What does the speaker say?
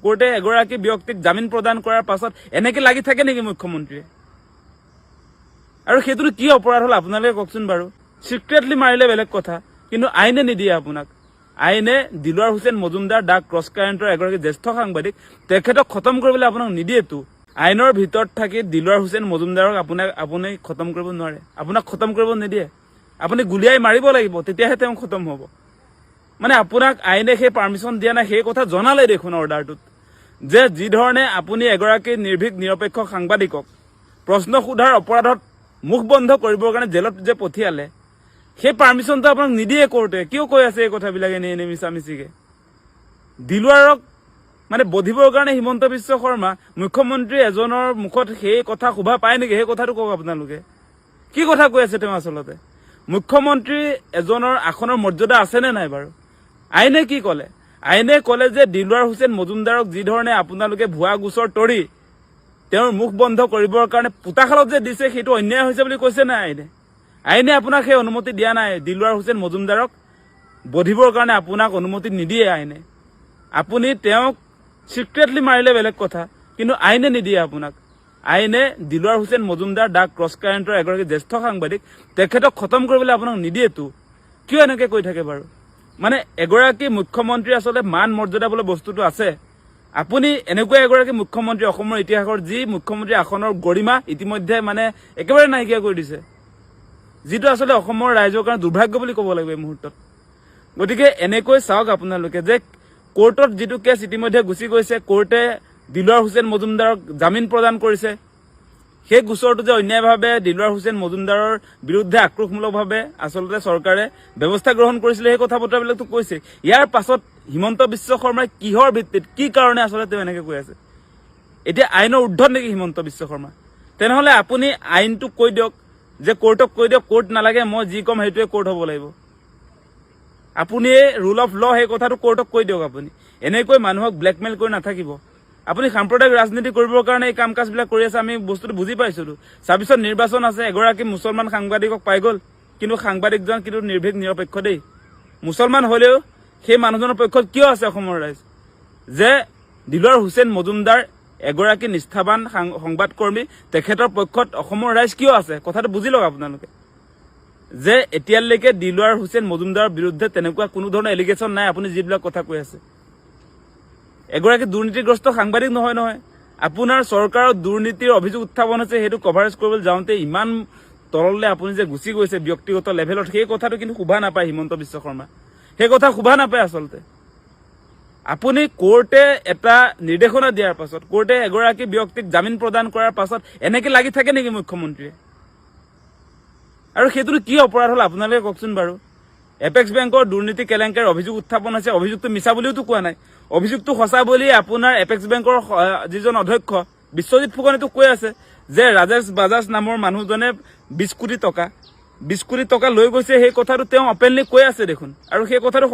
কোৰ্টে এগৰাকী ব্যক্তিক জামিন প্ৰদান কৰাৰ পাছত এনেকে লাগি থাকে নেকি মুখ্যমন্ত্ৰীয়ে? আৰু সেইটোনো কি অপৰাধ হ'ল আপোনালোকে কওকচোন বাৰু। চিক্ৰেটলি মাৰিলে বেলেগ কথা, কিন্তু আইনে নিদিয়ে আপোনাক। আইনে দিলৱাৰ হুছেইন মজুমদাৰ ডাক ক্ৰছ কাৰেণ্টৰ এগৰাকী জ্যেষ্ঠ সাংবাদিক, তেখেতক খতম কৰিবলৈ আপোনাক নিদিয়েতো। আইনৰ ভিতৰত থাকি দিলৱাৰ হুছেইন মজুমদাৰক আপুনি খতম কৰিব নোৱাৰে, আপোনাক খতম কৰিব নিদিয়ে। আপুনি গুলিয়াই মাৰিব লাগিব, তেতিয়াহে তেওঁ খতম হ'ব। মানে আপোনাক আইনে সেই পাৰ্মিশ্যন দিয়া নাই, সেই কথা জনালে দেখোন অৰ্ডাৰটোত, যে যি ধৰণে আপুনি এগৰাকী নিৰ্ভীক নিৰপেক্ষ সাংবাদিকক প্ৰশ্ন সোধাৰ অপৰাধত মুখ বন্ধ কৰিবৰ কাৰণে জেলত যে পঠিয়ালে, সেই পাৰ্মিশ্যনটো আপোনাক নিদিয়ে কোৰ্টে। কিয় কৈ আছে এই কথাবিলাক এনে মিছামিছিকে? দিলৱাৰক মানে বধিবৰ কাৰণে হিমন্ত বিশ্ব শৰ্মা মুখ্যমন্ত্ৰী এজনৰ মুখত সেই কথা শোভা পায় নেকি? সেই কথাটো কওক আপোনালোকে। কি কথা কৈ আছে তেওঁ আচলতে? মুখ্যমন্ত্ৰী এজনৰ আসনৰ মৰ্যাদা আছেনে নাই বাৰু? আইনে কি ক'লে? আইনে ক'লে যে দিলৱাৰ হুছেইন মজুমদাৰক যি ধৰণে আপোনালোকে ভুৱা গোচৰ তৰি তেওঁৰ মুখ বন্ধ কৰিবৰ কাৰণে পোতাশালত যে দিছে, সেইটো অন্যায় হৈছে বুলি কৈছে নাই আইনে? আইনে আপোনাক সেই অনুমতি দিয়া নাই। দিলৱাৰ হুছেইন মজুমদাৰক বধিবৰ কাৰণে আপোনাক অনুমতি নিদিয়ে আইনে। আপুনি তেওঁক চিক্ৰেটলি মাৰিলে বেলেগ কথা, কিন্তু আইনে নিদিয়ে আপোনাক। আইনে দিলৱাৰ হুছেইন মজুমদাৰ ডাক ক্ৰছ কাৰেণ্টৰ এগৰাকী জ্যেষ্ঠ সাংবাদিক, তেখেতক খতম কৰিবলৈ আপোনাক নিদিয়েতো। কিয় এনেকে কৈ থাকে বাৰু? মানে এগৰাকী মুখ্যমন্ত্ৰী আচলতে মান মৰ্যাদা বোলে বস্তুটো আছে। আপুনি এনেকুৱা এগৰাকী মুখ্যমন্ত্ৰী, অসমৰ ইতিহাসৰ যি মুখ্যমন্ত্ৰী আসনৰ গৰিমা ইতিমধ্যে মানে একেবাৰে নাইকিয়া কৰি দিছে, যিটো আচলতে অসমৰ ৰাইজৰ কাৰণে দুৰ্ভাগ্য বুলি ক'ব লাগিব এই মুহূৰ্তত। গতিকে এনেকৈ চাওক আপোনালোকে যে কোৰ্টত যিটো কেছ ইতিমধ্যে গুচি গৈছে, কোৰ্টে দিলৱাৰ হুছেইন মজুমদাৰক জামিন প্ৰদান কৰিছে। সেই গোচৰটো যে অন্যায়ভাৱে দিলৱাৰ হুছেইন মজুমদাৰৰ বিৰুদ্ধে আক্ৰোশমূলকভাৱে আচলতে চৰকাৰে ব্যৱস্থা গ্ৰহণ কৰিছিলে, সেই কথা বতৰাবিলাকতো কৈছে। ইয়াৰ পাছত হিমন্ত বিশ্ব শৰ্মাই কিহৰ ভিত্তিত, কি কাৰণে আচলতে তেওঁ এনেকে কৈ আছে? এতিয়া আইনৰ ঊৰ্ধত নেকি হিমন্ত বিশ্ব শৰ্মা? তেনেহলে আপুনি আইনটো কৈ দিয়ক, যে কোৰ্টক কৈ দিয়ক কোৰ্ট নালাগে, মই যি ক'ম সেইটোৱে কোৰ্ট হ'ব লাগিব। আপুনি ৰুল অফ ল সেই কথাটো কোৰ্টক কৈ দিয়ক। আপুনি এনেকৈ মানুহক ব্লেকমেইল কৰি নাথাকিব। আপুনি সাম্প্ৰদায়িক ৰাজনীতি কৰিবৰ কাৰণে এই কাম কাজবিলাক কৰি আছে, আমি বস্তুটো বুজি পাইছিলো। ২৬ত নিৰ্বাচন আছে, এগৰাকী মুছলমান সাংবাদিকক পাই গ'ল, কিন্তু সাংবাদিকজন কিন্তু নিৰ্ভীক নিৰপেক্ষ দেই। মুছলমান হলেও সেই মানুহজনৰ পক্ষত কিয় আছে অসমৰ ৰাইজ? যে দিলৱাৰ হুছেইন মজুমদাৰ এগৰাকী নিষ্ঠাবান সংবাদকৰ্মী, তেখেতৰ পক্ষত অসমৰ ৰাইজ কিয় আছে? কথাটো বুজি লওক আপোনালোকে। যে এতিয়ালৈকে দিলৱাৰ হুছেইন মজুমদাৰৰ বিৰুদ্ধে তেনেকুৱা কোনো ধৰণৰ এলিগেশ্যন নাই। আপুনি যিবিলাক কথা কৈ আছে, এগৰাকী দুৰ্নীতিগ্ৰস্ত সাংবাদিক নহয়। আপোনাৰ চৰকাৰৰ দুৰ্নীতিৰ অভিযোগ উত্থাপন হৈছে, সেইটো কভাৰেজ কৰিবলৈ যাওঁতে ইমান তললৈ আপুনি যে গুচি গৈছে ব্যক্তিগত লেভেলত, সেই কথাটো কিন্তু শোভা নাপায় হিমন্ত বিশ্ব শৰ্মা। সেই কথা শোভা নাপায় আচলতে। আপুনি কোৰ্টে এটা নিৰ্দেশনা দিয়াৰ পাছত, কোৰ্টে এগৰাকী ব্যক্তিক জামিন প্ৰদান কৰাৰ পাছত এনেকে লাগি থাকে নেকি মুখ্যমন্ত্ৰীয়ে? আৰু সেইটোনো কি অপৰাধ হ'ল আপোনালোকে কওকচোন বাৰু। এপেক্স বেংকৰ দুৰ্নীতি কেলেংকাৰীৰ অভিযোগ উত্থাপন হৈছে, অভিযোগটো মিছা বুলিওতো কোৱা নাই, অভিযোগটো সঁচা বুলি আপোনাৰ এপেক্স বেংকৰ যিজন অধ্যক্ষ বিশ্বজিৎ ফুকনেতো কৈ আছে যে ৰাজেশ বাজাজ নামৰ মানুহজনে 20 কোটি টকা লৈ গৈছে। সেই কথাটো তেওঁ অপেনলি কৈ আছে দেখোন, আৰু সেই কথাটো